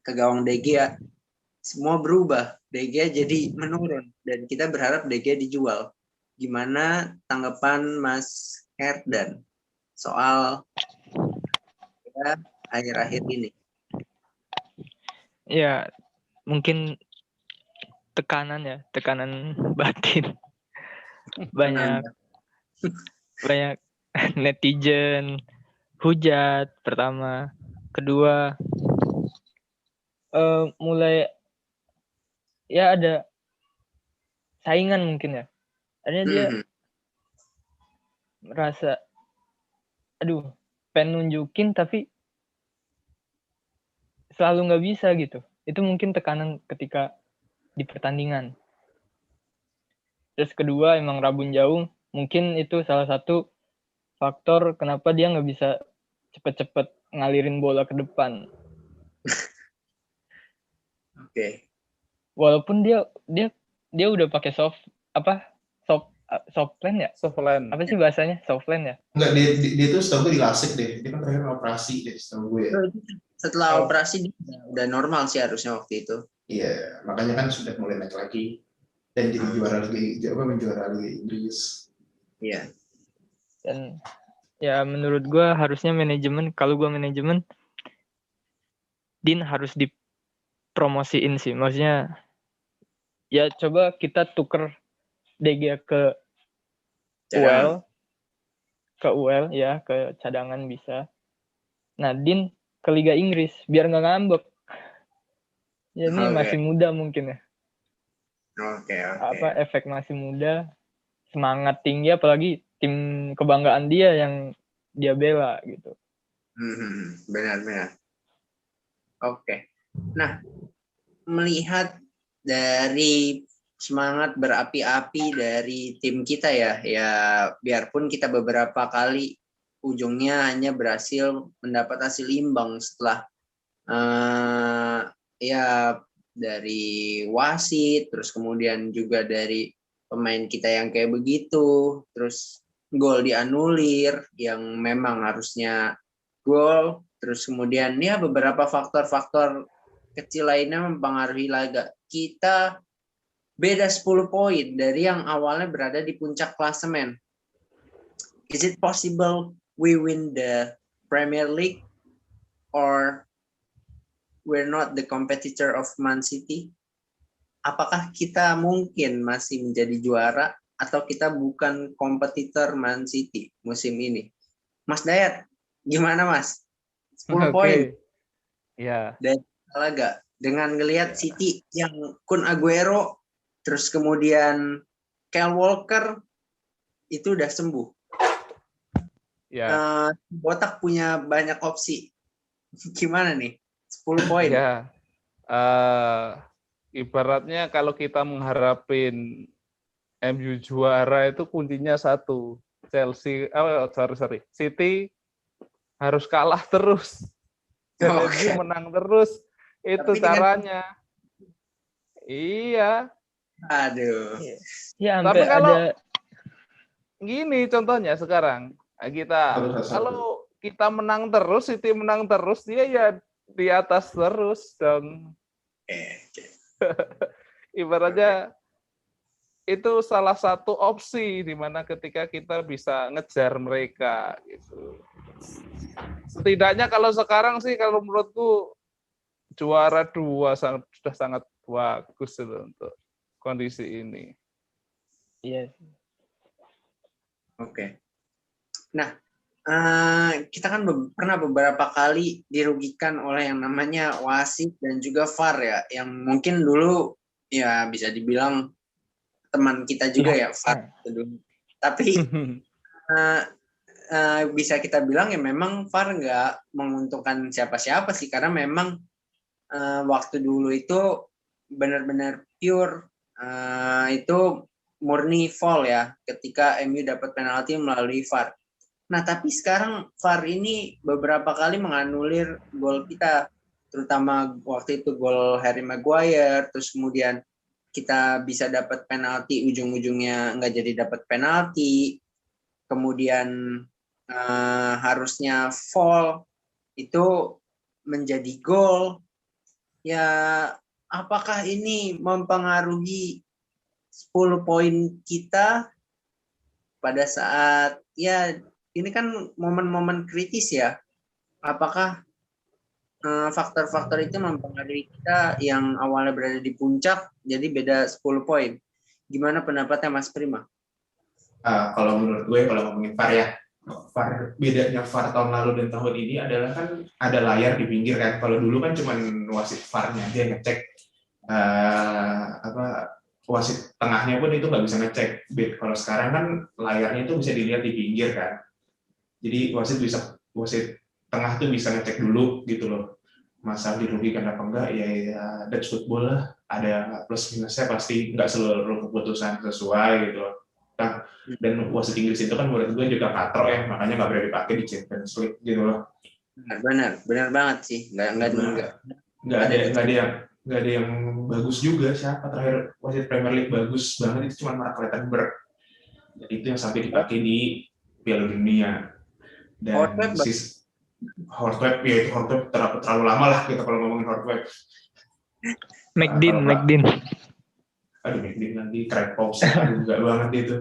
S1: ke gawang De Gea, semua berubah. De Gea jadi menurun dan kita berharap De Gea dijual. Gimana tanggapan Mas Herdan soal ya, akhir-akhir ini?
S4: Ya, mungkin tekanan batin. Banyak netizen hujat pertama, kedua mulai ya ada saingan mungkin ya. Akhirnya dia merasa pengen nunjukin tapi selalu nggak bisa gitu. Itu mungkin tekanan ketika di pertandingan. Terus kedua emang rabun jauh, mungkin itu salah satu faktor kenapa dia nggak bisa cepet-cepet ngalirin bola ke depan.
S1: Oke.
S4: Walaupun dia udah pakai soft plan ya?
S2: Soft plan.
S4: Apa sih bahasanya? Soft plan ya?
S3: Enggak, dia tuh setahu gue di lasik deh. Dia kan terakhir operasi deh setahu gue ya.
S1: Setelah operasi dia udah normal sih harusnya waktu itu.
S3: Iya, makanya kan sudah mulai naik lagi dan jadi menjuara Liga Inggris.
S1: Iya.
S4: Dan ya menurut gue harusnya manajemen, kalau gue manajemen, Dean harus dipromosiin sih. Maksudnya ya coba kita tuker De Gea ke UL ya, ke cadangan bisa. Nah, Dean ke Liga Inggris biar nggak ngambek. Ya ini masih muda mungkin ya.
S1: Oke.
S4: Efek masih muda, semangat tinggi, apalagi tim kebanggaan dia yang dia bela gitu.
S1: Benar-benar. Oke. Nah, melihat dari semangat berapi-api dari tim kita ya biarpun kita beberapa kali ujungnya hanya berhasil mendapat hasil imbang setelah ya dari wasit, terus kemudian juga dari pemain kita yang kayak begitu, terus gol dianulir yang memang harusnya gol, terus kemudian ya beberapa faktor-faktor kecil lainnya mempengaruhi laga. Kita beda 10 poin dari yang awalnya berada di puncak klasemen. Is it possible we win the Premier League or we're not the competitor of Man City? Apakah kita mungkin masih menjadi juara atau kita bukan kompetitor Man City musim ini? Mas Dayat, gimana Mas? 10 poin.
S2: Ya.
S1: Dan laga dengan ngelihat City yang Kun Aguero terus kemudian Kyle Walker itu udah sembuh.
S2: Ya.
S1: Botak punya banyak opsi. Gimana nih? 10 poin.
S2: Ya. Ibaratnya kalau kita mengharapin MU juara itu kuncinya satu. City harus kalah terus. Dan MU menang terus. Itu
S1: tapi
S2: caranya. Iya.
S1: Aduh.
S4: Ya,
S2: Tapi
S4: sampai
S2: kalau
S4: ada
S2: gini contohnya sekarang kalau kita menang terus, City menang terus, dia ya di atas terus dong. Ibaratnya itu salah satu opsi di mana ketika kita bisa ngejar mereka gitu. Setidaknya kalau sekarang sih kalau menurutku juara 2 sudah sangat bagus itu untuk kondisi ini.
S4: Iya.
S1: Oke. Nah, kita kan pernah beberapa kali dirugikan oleh yang namanya wasit dan juga VAR ya, yang mungkin dulu ya bisa dibilang teman kita juga ya VAR dulu. Tapi bisa kita bilang ya memang VAR nggak menguntungkan siapa-siapa sih, karena memang waktu dulu itu benar-benar pure itu murni foul ya ketika MU dapat penalti melalui VAR. Nah, tapi sekarang VAR ini beberapa kali menganulir gol kita, terutama waktu itu gol Harry Maguire, terus kemudian kita bisa dapat penalti, ujung-ujungnya nggak jadi dapat penalti, kemudian harusnya foul itu menjadi gol. Ya, apakah ini mempengaruhi 10 poin kita pada saat ya ini kan momen-momen kritis ya? Apakah faktor-faktor itu mempengaruhi kita yang awalnya berada di puncak jadi beda 10 poin? Gimana pendapatnya Mas Prima?
S3: Kalau menurut gue, kalau ngomongin VAR ya, bedanya VAR tahun lalu dan tahun ini adalah kan ada layar di pinggir kan. Kalau dulu kan cuma wasit VAR-nya aja yang ngecek, wasit tengahnya pun itu nggak bisa ngecek. Kalau sekarang kan layarnya itu bisa dilihat di pinggir kan. Jadi wasit tengah tuh bisa ngecek dulu gitu loh. Masa dirugikan apa enggak ya that's football lah. Ada plus minusnya, pasti nggak seluruh keputusan sesuai gitu loh. Nah, dan wasit Inggris itu kan menurut gue juga katro ya, makanya nggak boleh dipakai di Champions League gitu loh.
S1: Benar banget sih.
S3: Nggak ada yang bagus juga. Siapa terakhir wasit Premier League bagus banget itu cuma Mark Clattenburg. Jadi itu yang sampai dipakai di Piala Dunia. Dan Hortweb ya, itu Hortweb terlalu lama lah kita kalau ngomongin Hortweb.
S4: McDean.
S3: Aduh, McDean nanti Craig Pops juga banget itu.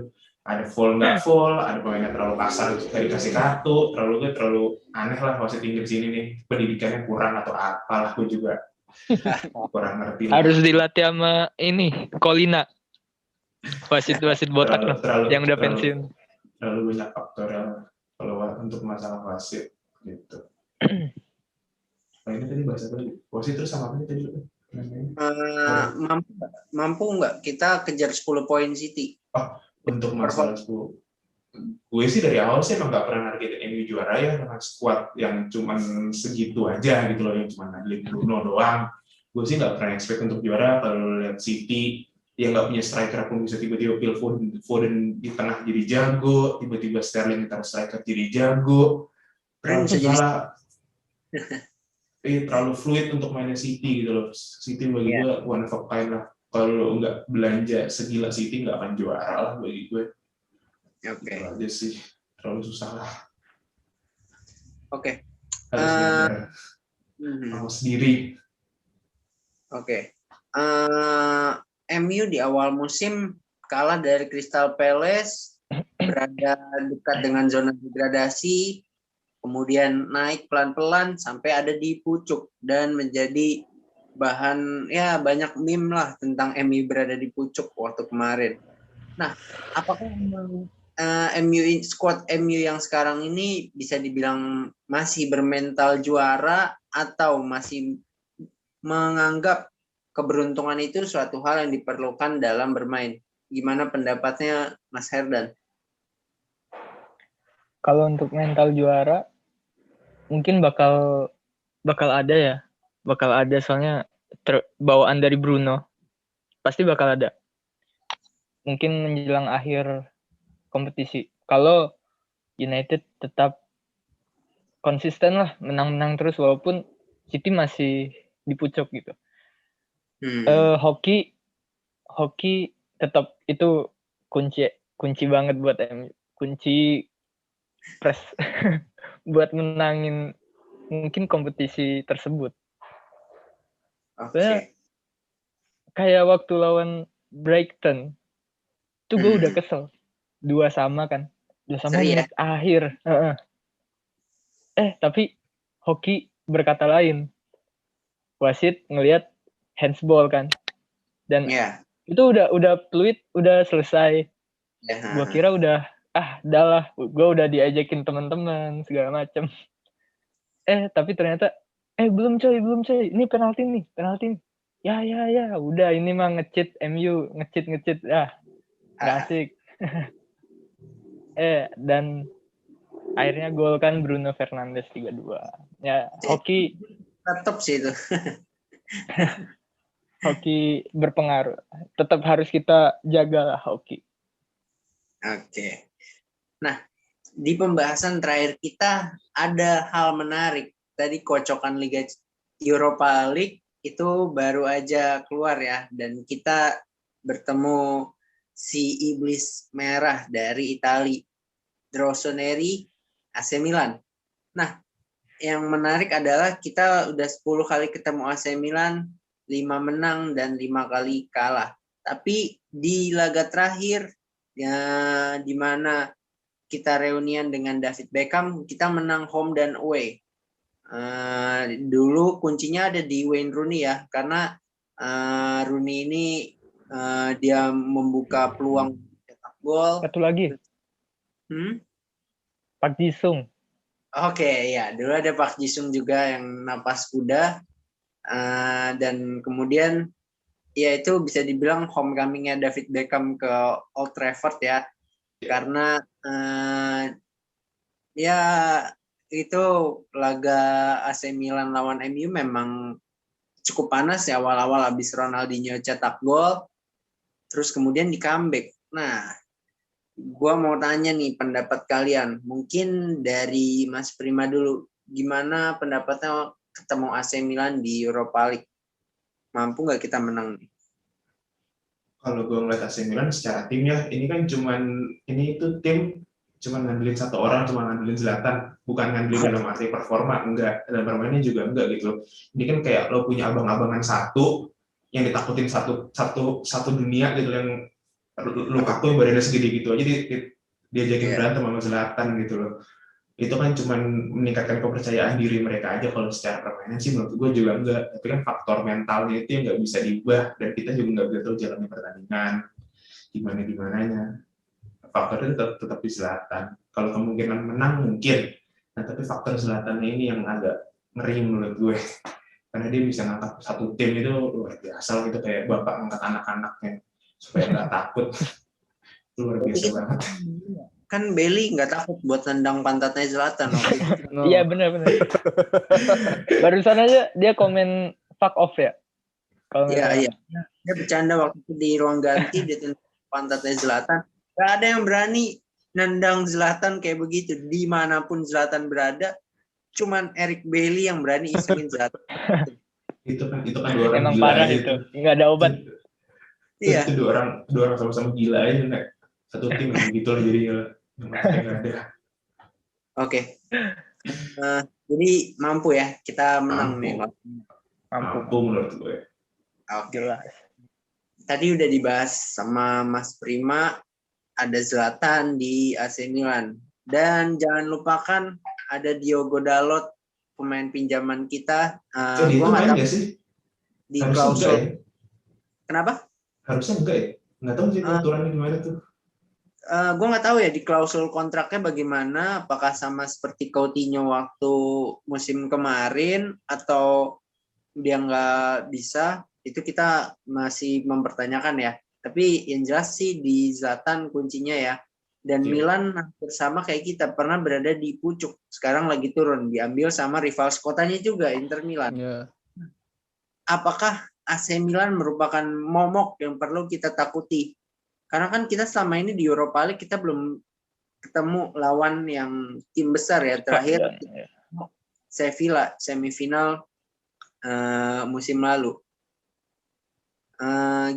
S3: Ada full nggak full, ada pemainnya terlalu kasar nggak dikasih kartu, terlalu aneh lah wasit Inggris ini nih, pendidikannya kurang atau apalah, gue juga kurang ngerti.
S4: Harus dilatih sama ini Colina, wasit botak yang udah pensiun.
S3: Terlalu banyak faktor kalau untuk masalah wasit gitu. Ini tadi bahasa tadi wasit terus sama apa tadi?
S1: Mampu nggak kita kejar 10 poin City?
S3: Untuk masalah 10 gue sih dari awal sih emang gak pernah nargetin MU juara ya, dengan squad yang cuman segitu aja gitu loh, yang cuma ngandelin Bruno doang. Gue sih gak pernah expect untuk juara. Kalau lihat City yang nggak punya striker pun bisa tiba-tiba Phil Foden di tengah jadi jago, tiba-tiba Sterling ntar striker jadi jago. Terlalu
S1: Bisa jadi
S3: segala, terlalu fluid untuk mainnya City gitu loh. City bagi gue one of a kind lah. Kalau nggak belanja segila City nggak akan juara lah bagi gue.
S1: oke.
S3: Gitu aja sih, terlalu susah lah.
S1: Oke.
S3: Harus belajar mau sendiri.
S1: Oke. MU di awal musim kalah dari Crystal Palace, berada dekat dengan zona degradasi, kemudian naik pelan-pelan sampai ada di pucuk dan menjadi bahan ya banyak meme lah tentang MU berada di pucuk waktu kemarin. Nah, apakah memang squad MU yang sekarang ini bisa dibilang masih bermental juara atau masih menganggap keberuntungan itu suatu hal yang diperlukan dalam bermain? Gimana pendapatnya Mas Herdan?
S4: Kalau untuk mental juara mungkin bakal ada soalnya bawaan dari Bruno pasti bakal ada. Mungkin menjelang akhir kompetisi. Kalau United tetap konsisten lah menang-menang terus walaupun City masih di pucuk gitu. Hoki tetap itu kunci banget buat MU. Kunci press buat menangin mungkin kompetisi tersebut.
S1: Oke.
S4: Kayak waktu lawan Brighton itu gue udah kesel 2-2 kan. 2-2 menit akhir. Tapi Hoki berkata lain. Wasit ngelihat handsball kan. Dan itu udah fluid, udah selesai. Gue kira udah lah, gue udah diajakin teman-teman segala macem. Tapi ternyata belum coy, ini penalti nih. Ya, udah ini mah nge-cheat MU, nge-cheat. Gak asik. Dan akhirnya gol kan Bruno Fernandes 3-2. Ya, Hoki
S1: tetap sih itu.
S4: Hoki berpengaruh. Tetap harus kita jaga lah Hoki.
S1: Oke. Nah, di pembahasan terakhir kita ada hal menarik. Tadi kocokan Liga Europa League itu baru aja keluar ya, dan kita bertemu si iblis merah dari Italia, Rossoneri, AC Milan. Nah, yang menarik adalah kita udah 10 kali ketemu AC Milan, 5 menang dan 5 kali kalah. Tapi di laga terakhir ya, di mana kita reunian dengan David Beckham, kita menang home dan away. Dulu kuncinya ada di Wayne Rooney ya, karena Rooney ini dia membuka peluang cetak gol.
S4: Satu lagi. Park Ji-sung.
S1: Oke, ya dulu ada Park Ji-sung juga yang napas kuda. Dan kemudian ya itu bisa dibilang homecoming-nya David Beckham ke Old Trafford ya, karena ya itu laga AC Milan lawan MU memang cukup panas ya awal-awal habis Ronaldinho cetak gol, terus kemudian di comeback. Nah, gue mau tanya nih pendapat kalian, mungkin dari Mas Prima dulu, gimana pendapatnya ketemu AC Milan di Europa League? Mampu nggak kita menang nih?
S3: Kalau gue ngeliat AC Milan secara tim ya, ini kan tim cuman ngandelin satu orang, cuma ngandelin Zlatan, bukan ngandelin dalam arti performa, enggak, dalam permainnya juga enggak gitu. Ini kan kayak lo punya abang-abangan satu yang ditakutin satu dunia gitu, yang Lukaku yang badannya segede gitu aja diajakin berantem sama Zlatan gitu loh. Itu kan cuma meningkatkan kepercayaan diri mereka aja. Kalau secara permainan sih menurut gue juga enggak, tapi kan faktor mentalnya itu yang nggak bisa diubah, dan kita juga nggak bisa tahu jalannya pertandingan gimana-nya. Faktornya tetap di Zlatan. Kalau kemungkinan menang mungkin, nah tapi faktor Zlatannya ini yang agak ngeri menurut gue, karena dia bisa ngangkat satu tim itu luar biasa gitu, kayak bapak ngangkat anak-anaknya supaya nggak takut. Luar biasa banget.
S1: kan Bailey nggak takut buat nendang pantatnya Zlatan waktu itu.
S2: No.
S4: Iya benar. Barusan aja dia komen fuck off ya. Kalau nggak
S1: Iya,
S4: salah.
S1: iya. Dia bercanda waktu itu di ruang ganti dia tendang pantatnya Zlatan. Gak ada yang berani nendang Zlatan kayak begitu dimanapun Zlatan berada. Cuman Eric Bailly yang berani isengin Zlatan.
S3: Itu kan dua orang
S4: Emang
S3: gila
S4: parah
S3: aja
S4: itu. Nggak ada obat.
S1: Iya.
S3: Itu dua orang sama-sama gila aja, nggak satu tim yang gitu lah, jadi ya nggak ada.
S1: Oke. Jadi mampu ya kita menang nih.
S3: Mampu menurut gue.
S1: Oke.
S4: Jelas.
S1: Tadi udah dibahas sama Mas Prima, ada Zlatan di AC Milan. Dan jangan lupakan ada Diogo Dalot, pemain pinjaman kita.
S3: Jadi itu
S1: Gua nggak
S3: main
S1: tahu
S3: nggak sih?
S1: di
S3: Harusnya
S1: klausul.
S3: enggak ya?
S1: Kenapa?
S3: Harusnya enggak ya? Nggak tahu sih aturannya gimana tuh.
S1: Gue nggak tahu ya di klausul kontraknya bagaimana. Apakah sama seperti Coutinho waktu musim kemarin atau dia nggak bisa? Itu kita masih mempertanyakan ya. Tapi yang jelas sih di Zlatan kuncinya ya. Dan
S3: Iya.
S1: Milan hampir sama kayak kita, pernah berada di pucuk. Sekarang lagi turun, diambil sama rival sekotanya juga, Inter Milan.
S2: Ya.
S1: Apakah AC Milan merupakan momok yang perlu kita takuti? Karena kan kita selama ini di Europa League kita belum ketemu lawan yang tim besar ya. Terakhir
S4: Ya.
S1: Sevilla semifinal musim lalu.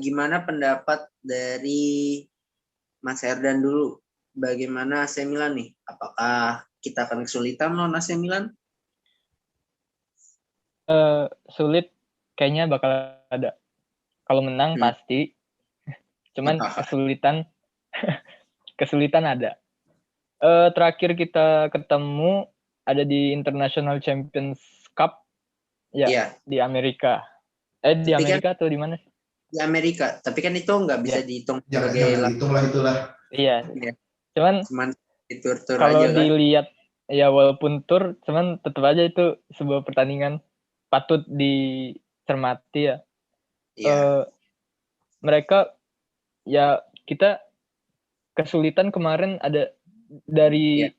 S1: Gimana pendapat dari Mas Herdan dulu? Bagaimana AC Milan nih? Apakah kita akan kesulitan lawan AC Milan?
S4: Sulit kayaknya bakal ada. Kalau menang pasti. Cuman kesulitan ada. Terakhir kita ketemu ada di International Champions Cup ya,
S1: Iya.
S4: di Amerika. Di
S1: Tapi
S4: Amerika atau di mana?
S1: Di Amerika, tapi kan itu nggak bisa dihitung
S3: Jangan
S1: sebagai
S3: itulah.
S4: Iya.
S1: Iya.
S4: Cuman
S1: cuman di tur-tur
S4: kalau
S1: aja kan.
S4: dilihat ya walaupun tur, cuman tetap aja itu sebuah pertandingan patut dicermati ya.
S1: Iya.
S4: Mereka ya kita kesulitan kemarin ada dari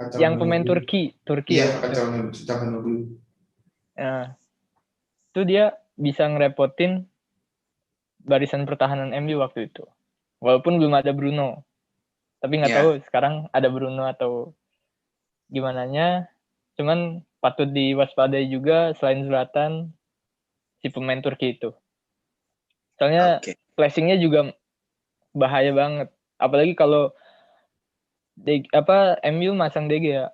S4: yang pemain Turki
S3: Iya,
S4: ya.
S3: Calhanoglu.
S4: Nah, itu dia bisa ngerepotin barisan pertahanan MU waktu itu. Walaupun belum ada Bruno. Tapi nggak tahu sekarang ada Bruno atau gimananya. Cuman patut diwaspadai juga selain Zlatan si pemain Turki itu. Soalnya flashingnya juga bahaya banget. Apalagi kalau MU masang DG ya.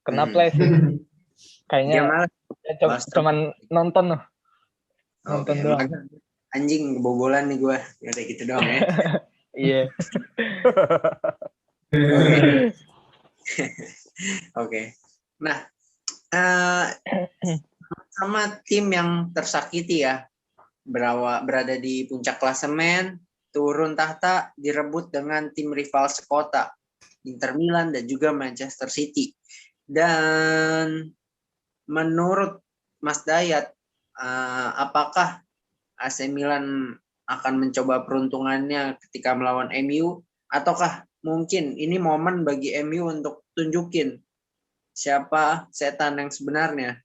S4: Kena flashing. Kayaknya cuman nonton loh. Nonton doang.
S1: Anjing kebobolan nih gue. Ya udah gitu doang ya.
S4: Iya.
S1: Oke. Nah, sama tim yang tersakiti ya, berada di puncak klasemen, turun tahta, direbut dengan tim rival sekota, Inter Milan dan juga Manchester City. Dan menurut Mas Dayat, apakah AC Milan akan mencoba peruntungannya ketika melawan MU, ataukah mungkin ini momen bagi MU untuk tunjukin siapa setan yang sebenarnya?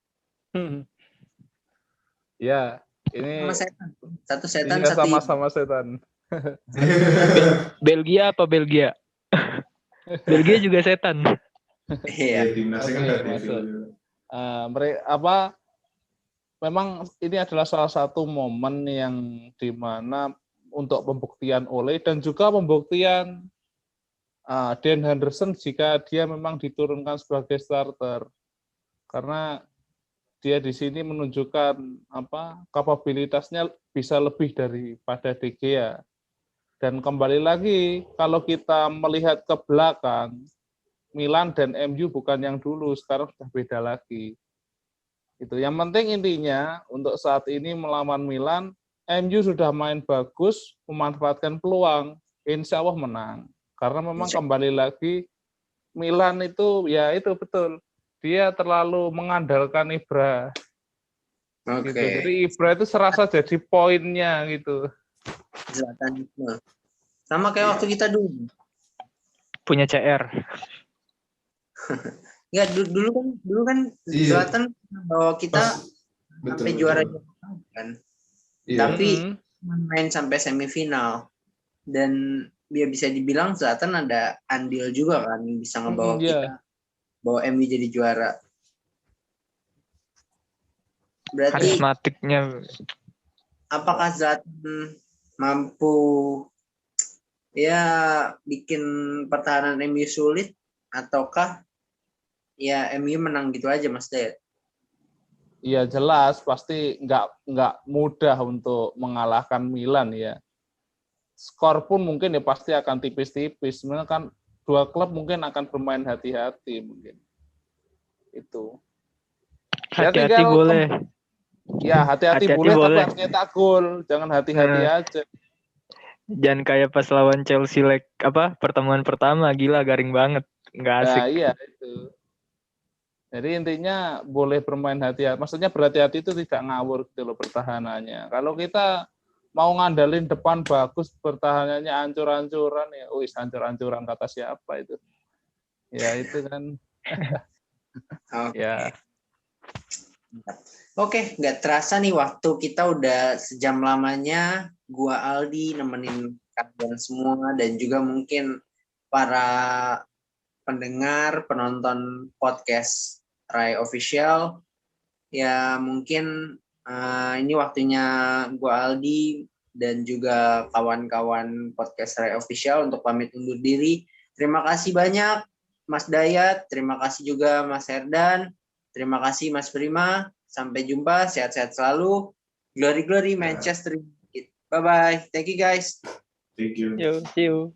S2: Ya, ini
S1: satu setan,
S2: iya,
S1: satu
S2: sama-sama setan.
S4: Belgia apa Belgia? Belgia juga setan.
S1: Iya.
S2: Memang ini adalah salah satu momen yang dimana untuk pembuktian Ole dan juga pembuktian Dan Henderson jika dia memang diturunkan sebagai starter, karena dia di sini menunjukkan kapabilitasnya bisa lebih daripada De Gea. Dan kembali lagi kalau kita melihat ke belakang, Milan dan MU bukan yang dulu, sekarang sudah beda lagi. Itu yang penting intinya untuk saat ini melawan Milan, MU sudah main bagus, memanfaatkan peluang, insya Allah menang. Karena memang kembali lagi Milan itu ya itu betul, dia terlalu mengandalkan Ibra. Gitu. Jadi Ibra itu serasa jadi poinnya gitu.
S1: Zlatanisme. Sama kayak waktu kita dulu.
S4: Punya CR.
S1: Ya dulu kan
S3: Iya.
S1: Zlatan bawa kita
S3: Betul,
S1: sampai
S3: betul.
S1: juara kan.
S3: Iya.
S1: Tapi
S4: Mm-mm.
S1: main sampai semifinal dan dia bisa dibilang Zlatan ada andil juga kan bisa ngebawa
S2: Iya.
S1: kita bawa MU jadi juara. Berarti
S4: Karismatiknya.
S1: apakah Zlatan mampu ya bikin pertahanan MU sulit ataukah ya MU menang gitu aja Mas Dayat?
S2: Iya jelas pasti nggak mudah untuk mengalahkan Milan ya. Skor pun mungkin ya pasti akan tipis-tipis. Sebenarnya kan dua klub mungkin akan bermain hati-hati mungkin. Itu. Ya,
S4: Hati-hati
S2: tinggal
S4: boleh.
S2: Ya hati-hati
S4: Hati-hati
S2: boleh, tapi
S4: boleh.
S2: harus nyetak gol. Jangan hati-hati aja.
S4: Jangan kayak pas lawan Chelsea pertemuan pertama, gila garing banget. Nggak asik.
S2: Nah, iya itu. Jadi intinya boleh bermain hati-hati. Maksudnya berhati-hati itu tidak ngawur gitu loh pertahanannya. Kalau kita mau ngandalin depan bagus, pertahanannya ancur-ancuran ya, ancur-ancuran kata siapa itu? Ya itu kan.
S1: Oke.
S2: Ya.
S1: Oke, nggak terasa nih waktu kita udah sejam lamanya. Gua Aldi nemenin kalian semua dan juga mungkin para pendengar, penonton podcast Rai Official. Ya mungkin ini waktunya gua Aldi dan juga kawan-kawan podcast Rai Official untuk pamit undur diri. Terima kasih banyak Mas Dayat, terima kasih juga Mas Herdan, terima kasih Mas Prima. Sampai jumpa, sehat-sehat selalu. Glory Manchester United. Bye-bye. Thank you guys.
S3: Thank you.
S4: Yo, see you.